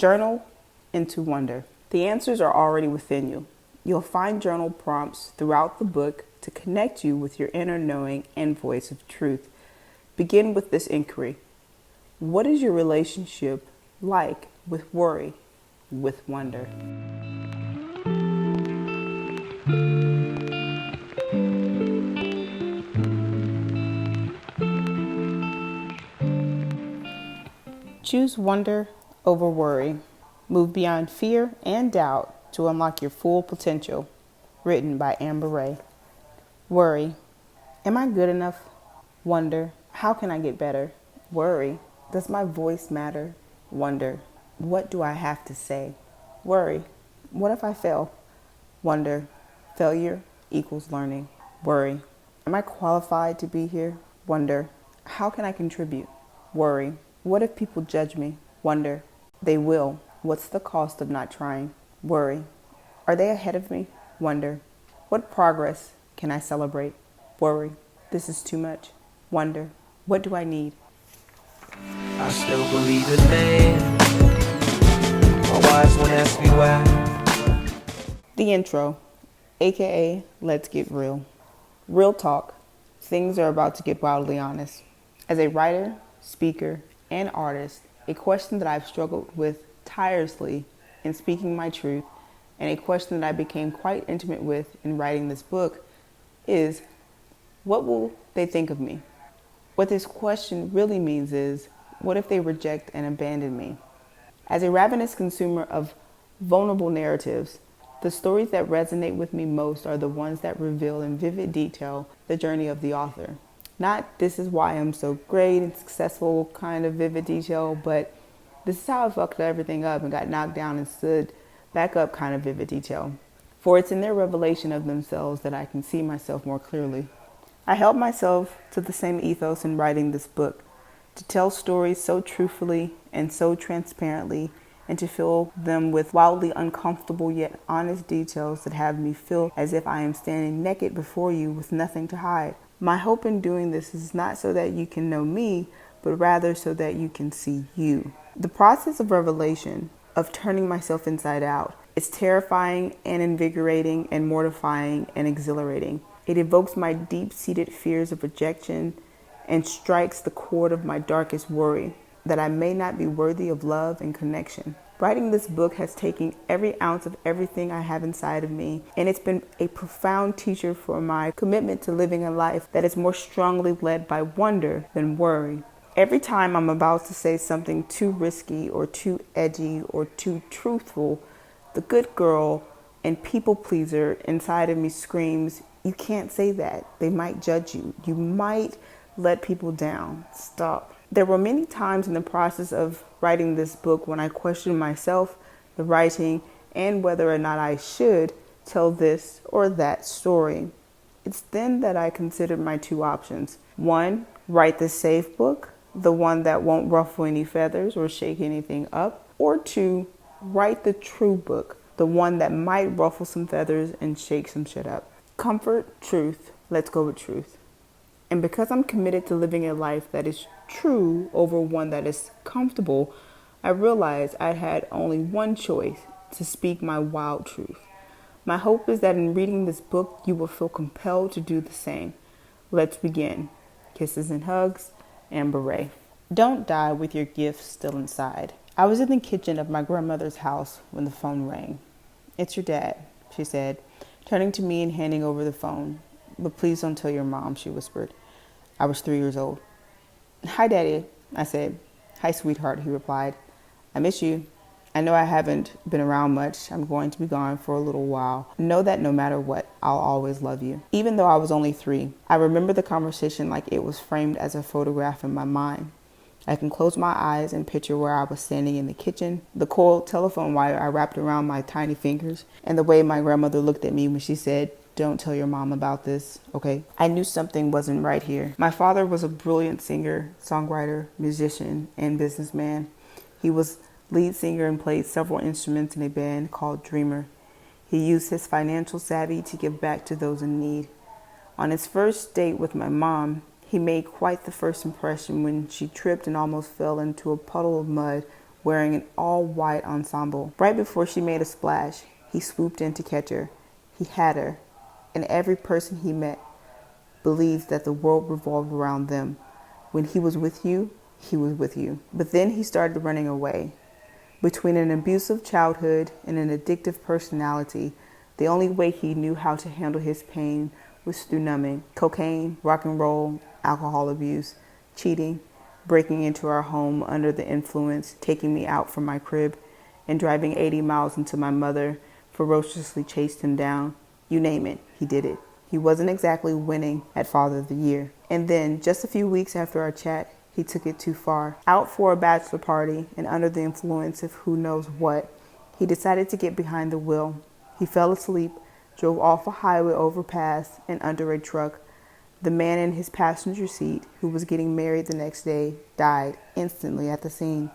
Journal into wonder. The answers are already within you. You'll find journal prompts throughout the book to connect you with your inner knowing and voice of truth. Begin with this inquiry. What is your relationship like with worry, with wonder? Choose wonder over worry. Move beyond fear and doubt to unlock your full potential. Written by Amber Rae. Worry. Am I good enough? Wonder. How can I get better? Worry. Does my voice matter? Wonder. What do I have to say? Worry. What if I fail? Wonder. Failure equals learning. Worry. Am I qualified to be here? Wonder. How can I contribute? Worry. What if people judge me? Wonder. They will. What's the cost of not trying? Worry. Are they ahead of me? Wonder. What progress can I celebrate? Worry. This is too much. Wonder. What do I need? I still believe in man. My wise one asked me why. The intro, aka Let's Get Real. Real talk. Things are about to get wildly honest. As a writer, speaker, and artist, a question that I've struggled with tirelessly in speaking my truth, and a question that I became quite intimate with in writing this book is, what will they think of me? What this question really means is, what if they reject and abandon me? As a ravenous consumer of vulnerable narratives, the stories that resonate with me most are the ones that reveal in vivid detail the journey of the author. Not this is why I'm so great and successful kind of vivid detail, but this is how I fucked everything up and got knocked down and stood back up kind of vivid detail. For it's in their revelation of themselves that I can see myself more clearly. I held myself to the same ethos in writing this book, to tell stories so truthfully and so transparently, and to fill them with wildly uncomfortable yet honest details that have me feel as if I am standing naked before you with nothing to hide. My hope in doing this is not so that you can know me, but rather so that you can see you. The process of revelation, of turning myself inside out, is terrifying and invigorating and mortifying and exhilarating. It evokes my deep-seated fears of rejection and strikes the chord of my darkest worry, that I may not be worthy of love and connection. Writing this book has taken every ounce of everything I have inside of me, and it's been a profound teacher for my commitment to living a life that is more strongly led by wonder than worry. Every time I'm about to say something too risky or too edgy or too truthful, the good girl and people pleaser inside of me screams, "You can't say that. They might judge you. You might let people down. Stop." There were many times in the process of writing this book when I questioned myself, the writing, and whether or not I should tell this or that story. It's then that I considered my two options. One, write the safe book, the one that won't ruffle any feathers or shake anything up. Or two, write the true book, the one that might ruffle some feathers and shake some shit up. Comfort, truth. Let's go with truth. And because I'm committed to living a life that is true over one that is comfortable, I realized I had only one choice: to speak my wild truth. My hope is that in reading this book, you will feel compelled to do the same. Let's begin. Kisses and hugs, Amber Rae. Don't die with your gifts still inside. I was in the kitchen of my grandmother's house when the phone rang. "It's your dad," she said, turning to me and handing over the phone. "But please don't tell your mom," she whispered. I was 3 years old. "Hi, Daddy," I said. "Hi, sweetheart," he replied. "I miss you. I know I haven't been around much. I'm going to be gone for a little while. Know that no matter what, I'll always love you." Even though I was only 3, I remember the conversation like it was framed as a photograph in my mind. I can close my eyes and picture where I was standing in the kitchen, the coiled telephone wire I wrapped around my tiny fingers, and the way my grandmother looked at me when she said, "Don't tell your mom about this, okay?" I knew something wasn't right here. My father was a brilliant singer, songwriter, musician, and businessman. He was lead singer and played several instruments in a band called Dreamer. He used his financial savvy to give back to those in need. On his first date with my mom, he made quite the first impression when she tripped and almost fell into a puddle of mud wearing an all-white ensemble. Right before she made a splash, he swooped in to catch her. He had her, and every person he met believed that the world revolved around them. When he was with you, he was with you. But then he started running away. Between an abusive childhood and an addictive personality, the only way he knew how to handle his pain was through numbing. Cocaine, rock and roll, alcohol abuse, cheating, breaking into our home under the influence, taking me out from my crib, and driving 80 miles until my mother ferociously chased him down. You name it, he did it. He wasn't exactly winning at Father of the Year. And then, just a few weeks after our chat, he took it too far. Out for a bachelor party and under the influence of who knows what, he decided to get behind the wheel. He fell asleep, drove off a highway overpass and under a truck. The man in his passenger seat, who was getting married the next day, died instantly at the scene.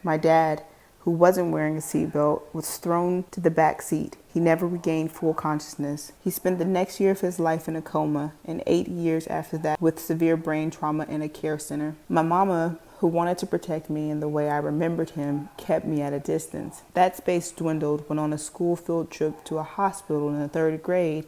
My dad, who wasn't wearing a seatbelt, was thrown to the back seat. He never regained full consciousness. He spent the next year of his life in a coma, and 8 years after that with severe brain trauma in a care center. My mama, who wanted to protect me in the way I remembered him, kept me at a distance. That space dwindled when on a school field trip to a hospital in the 3rd grade,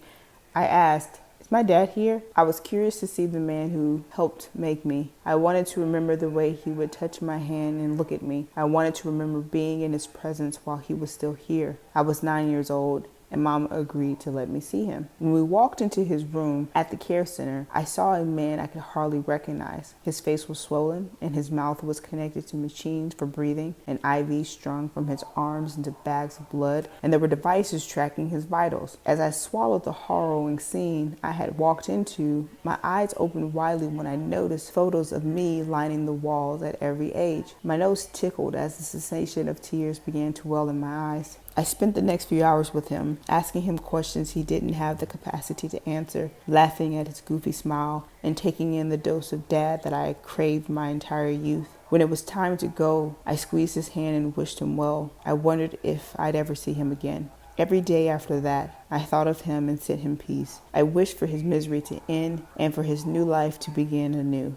I asked, "Is my dad here?" I was curious to see the man who helped make me. I wanted to remember the way he would touch my hand and look at me. I wanted to remember being in his presence while he was still here. I was 9 years old, and Mama agreed to let me see him. When we walked into his room at the care center, I saw a man I could hardly recognize. His face was swollen, and his mouth was connected to machines for breathing, and IVs strung from his arms into bags of blood, and there were devices tracking his vitals. As I swallowed the harrowing scene I had walked into, my eyes opened widely when I noticed photos of me lining the walls at every age. My nose tickled as the sensation of tears began to well in my eyes. I spent the next few hours with him, asking him questions he didn't have the capacity to answer, laughing at his goofy smile, and taking in the dose of dad that I had craved my entire youth. When it was time to go, I squeezed his hand and wished him well. I wondered if I'd ever see him again. Every day after that, I thought of him and sent him peace. I wished for his misery to end and for his new life to begin anew.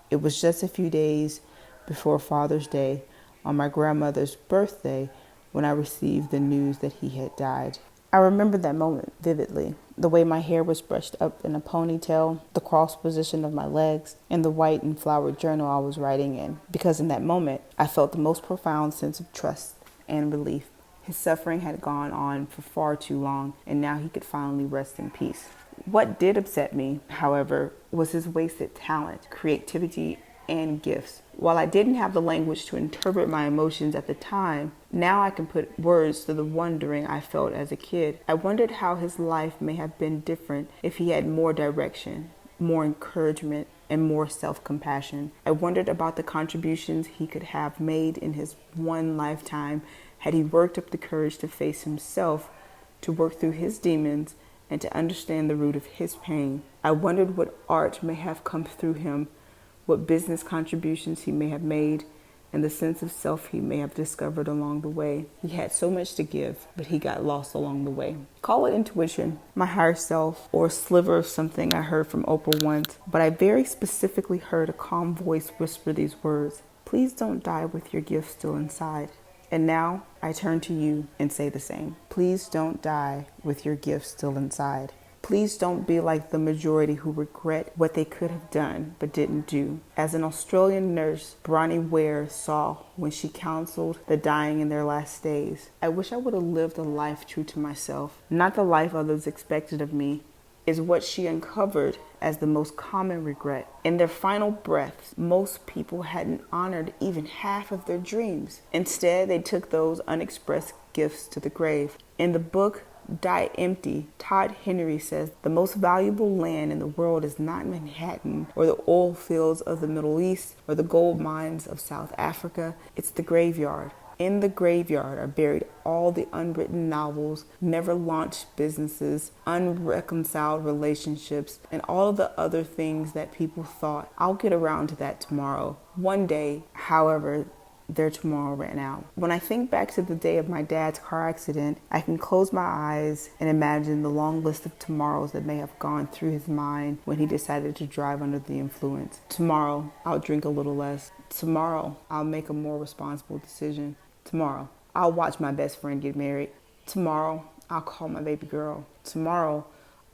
It was just a few days before Father's Day, on my grandmother's birthday, when I received the news that he had died. I remember that moment vividly. The way my hair was brushed up in a ponytail, the cross position of my legs, and the white and flowered journal I was writing in. Because in that moment, I felt the most profound sense of trust and relief. His suffering had gone on for far too long, and now he could finally rest in peace. What did upset me, however, was his wasted talent, creativity, and gifts. While I didn't have the language to interpret my emotions at the time, now I can put words to the wondering I felt as a kid. I wondered how his life may have been different if he had more direction, more encouragement, and more self-compassion. I wondered about the contributions he could have made in his one lifetime had he worked up the courage to face himself, to work through his demons, and to understand the root of his pain. I wondered what art may have come through him, what business contributions he may have made, and the sense of self he may have discovered along the way. He had so much to give, but he got lost along the way. Call it intuition, my higher self, or a sliver of something I heard from Oprah once, but I very specifically heard a calm voice whisper these words: "Please don't die with your gift still inside." And now I turn to you and say the same. Please don't die with your gift still inside. Please don't be like the majority who regret what they could have done but didn't do. As an Australian nurse, Bronnie Ware, saw when she counseled the dying in their last days, I wish I would have lived a life true to myself, not the life others expected of me, is what she uncovered as the most common regret. In their final breaths, most people hadn't honored even half of their dreams. Instead, they took those unexpressed gifts to the grave. In the book, Die Empty, Todd Henry says the most valuable land in the world is not Manhattan or the oil fields of the Middle East or the gold mines of South Africa. It's the graveyard. In the graveyard are buried all the unwritten novels, never launched businesses, unreconciled relationships, and all of the other things that people thought, I'll get around to that tomorrow. One day, however, their tomorrow right now. When I think back to the day of my dad's car accident, I can close my eyes and imagine the long list of tomorrows that may have gone through his mind when he decided to drive under the influence. Tomorrow, I'll drink a little less. Tomorrow, I'll make a more responsible decision. Tomorrow, I'll watch my best friend get married. Tomorrow, I'll call my baby girl. Tomorrow,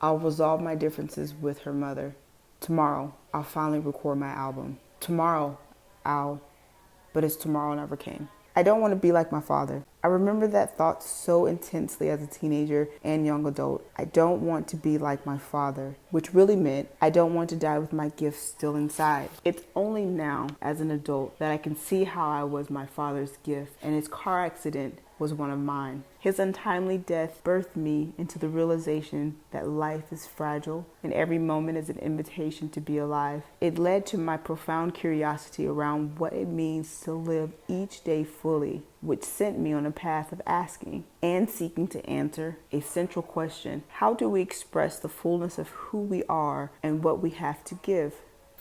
I'll resolve my differences with her mother. Tomorrow, I'll finally record my album. Tomorrow, but his tomorrow never came. I don't want to be like my father. I remember that thought so intensely as a teenager and young adult. I don't want to be like my father, which really meant I don't want to die with my gifts still inside. It's only now, as an adult, that I can see how I was my father's gift, and his car accident was one of mine. His untimely death birthed me into the realization that life is fragile and every moment is an invitation to be alive. It led to my profound curiosity around what it means to live each day fully, which sent me on a path of asking and seeking to answer a central question: how do we express the fullness of who we are and what we have to give?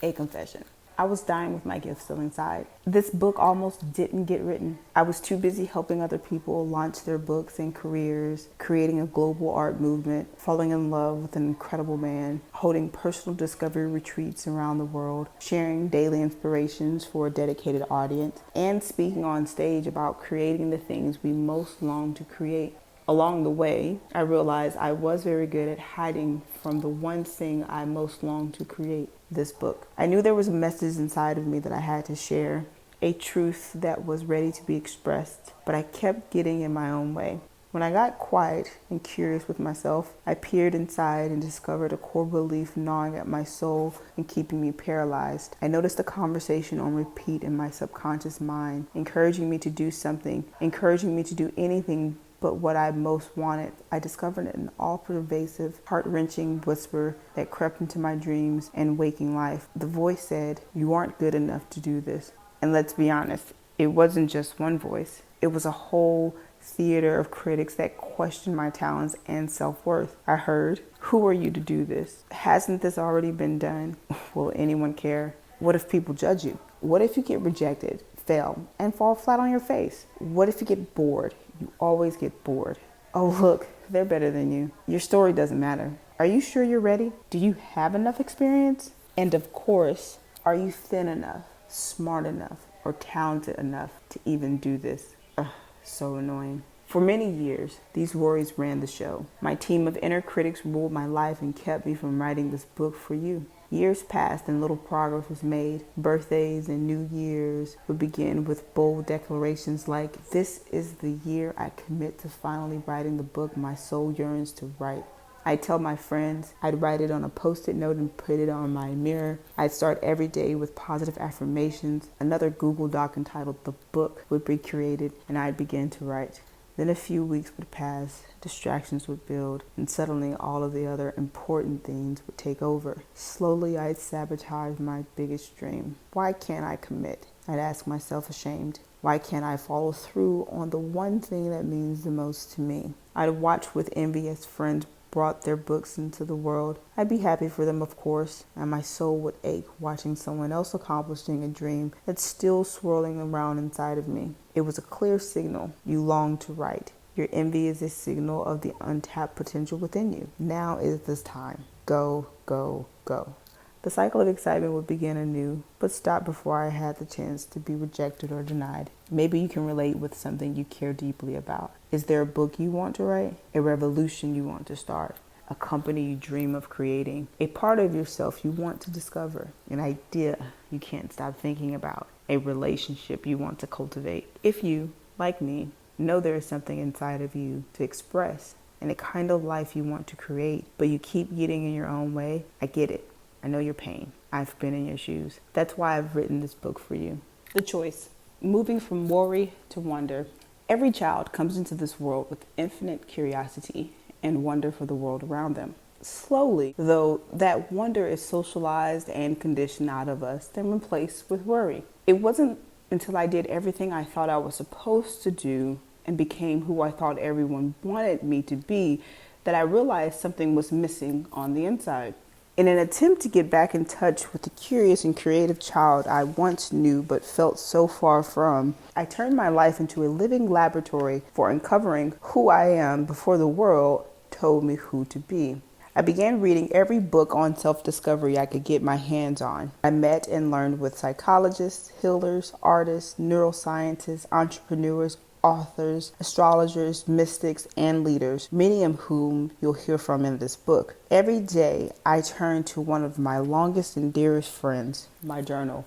A confession. I was dying with my gift still inside. This book almost didn't get written. I was too busy helping other people launch their books and careers, creating a global art movement, falling in love with an incredible man, holding personal discovery retreats around the world, sharing daily inspirations for a dedicated audience, and speaking on stage about creating the things we most long to create. Along the way, I realized I was very good at hiding from the one thing I most longed to create: this book. I knew there was a message inside of me that I had to share, a truth that was ready to be expressed, but I kept getting in my own way. When I got quiet and curious with myself, I peered inside and discovered a core belief gnawing at my soul and keeping me paralyzed. I noticed a conversation on repeat in my subconscious mind, encouraging me to do something, encouraging me to do anything but what I most wanted. I discovered an all-pervasive, heart-wrenching whisper that crept into my dreams and waking life. The voice said, "You aren't good enough to do this." And let's be honest, it wasn't just one voice. It was a whole theater of critics that questioned my talents and self-worth. I heard, "Who are you to do this? Hasn't this already been done? Will anyone care? What if people judge you? What if you get rejected, fail, and fall flat on your face? What if you get bored? You always get bored. Oh, look, they're better than you. Your story doesn't matter. Are you sure you're ready? Do you have enough experience? And of course, are you thin enough, smart enough, or talented enough to even do this?" Ugh, so annoying. For many years, these worries ran the show. My team of inner critics ruled my life and kept me from writing this book for you. Years passed and little progress was made. Birthdays and New Year's would begin with bold declarations like, "This is the year I commit to finally writing the book my soul yearns to write." I'd tell my friends, I'd write it on a post-it note and put it on my mirror. I'd start every day with positive affirmations. Another Google Doc entitled "The Book" would be created, and I'd begin to write. Then a few weeks would pass, distractions would build, and suddenly all of the other important things would take over. Slowly, I'd sabotage my biggest dream. Why can't I commit? I'd ask myself, ashamed. Why can't I follow through on the one thing that means the most to me? I'd watch with envy as friends brought their books into the world. I'd be happy for them, of course, and my soul would ache watching someone else accomplishing a dream that's still swirling around inside of me. It was a clear signal. You long to write. Your envy is a signal of the untapped potential within you. Now is this time. Go, go, go. The cycle of excitement would begin anew, but stop before I had the chance to be rejected or denied. Maybe you can relate with something you care deeply about. Is there a book you want to write? A revolution you want to start? A company you dream of creating? A part of yourself you want to discover? An idea you can't stop thinking about? A relationship you want to cultivate? If you, like me, know there is something inside of you to express and a kind of life you want to create, but you keep getting in your own way, I get it. I know your pain. I've been in your shoes. That's why I've written this book for you. The choice. Moving from worry to wonder. Every child comes into this world with infinite curiosity and wonder for the world around them. Slowly, though, that wonder is socialized and conditioned out of us, then replaced with worry. It wasn't until I did everything I thought I was supposed to do and became who I thought everyone wanted me to be that I realized something was missing on the inside. In an attempt to get back in touch with the curious and creative child I once knew but felt so far from, I turned my life into a living laboratory for uncovering who I am before the world told me who to be. I began reading every book on self-discovery I could get my hands on. I met and learned with psychologists, healers, artists, neuroscientists, entrepreneurs, authors, astrologers, mystics, and leaders, many of whom you'll hear from in this book. Every day, I turn to one of my longest and dearest friends, my journal,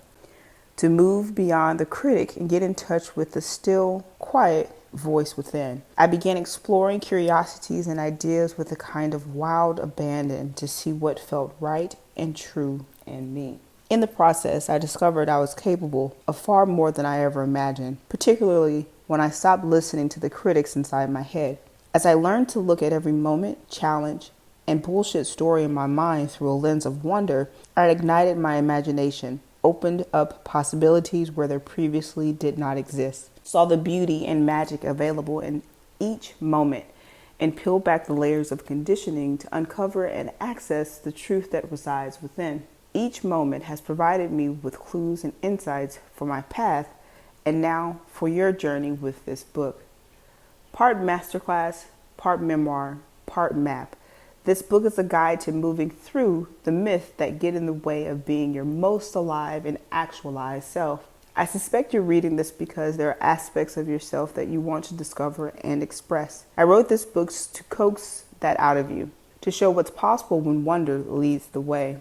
to move beyond the critic and get in touch with the still, quiet voice within. I began exploring curiosities and ideas with a kind of wild abandon to see what felt right and true in me. In the process, I discovered I was capable of far more than I ever imagined, particularly when I stopped listening to the critics inside my head. As I learned to look at every moment, challenge, and bullshit story in my mind through a lens of wonder, I ignited my imagination, opened up possibilities where there previously did not exist, saw the beauty and magic available in each moment, and peeled back the layers of conditioning to uncover and access the truth that resides within. Each moment has provided me with clues and insights for my path, and now for your journey with this book. Part masterclass, part memoir, part map. This book is a guide to moving through the myths that get in the way of being your most alive and actualized self. I suspect you're reading this because there are aspects of yourself that you want to discover and express. I wrote this book to coax that out of you, to show what's possible when wonder leads the way.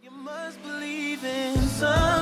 You must believe in something.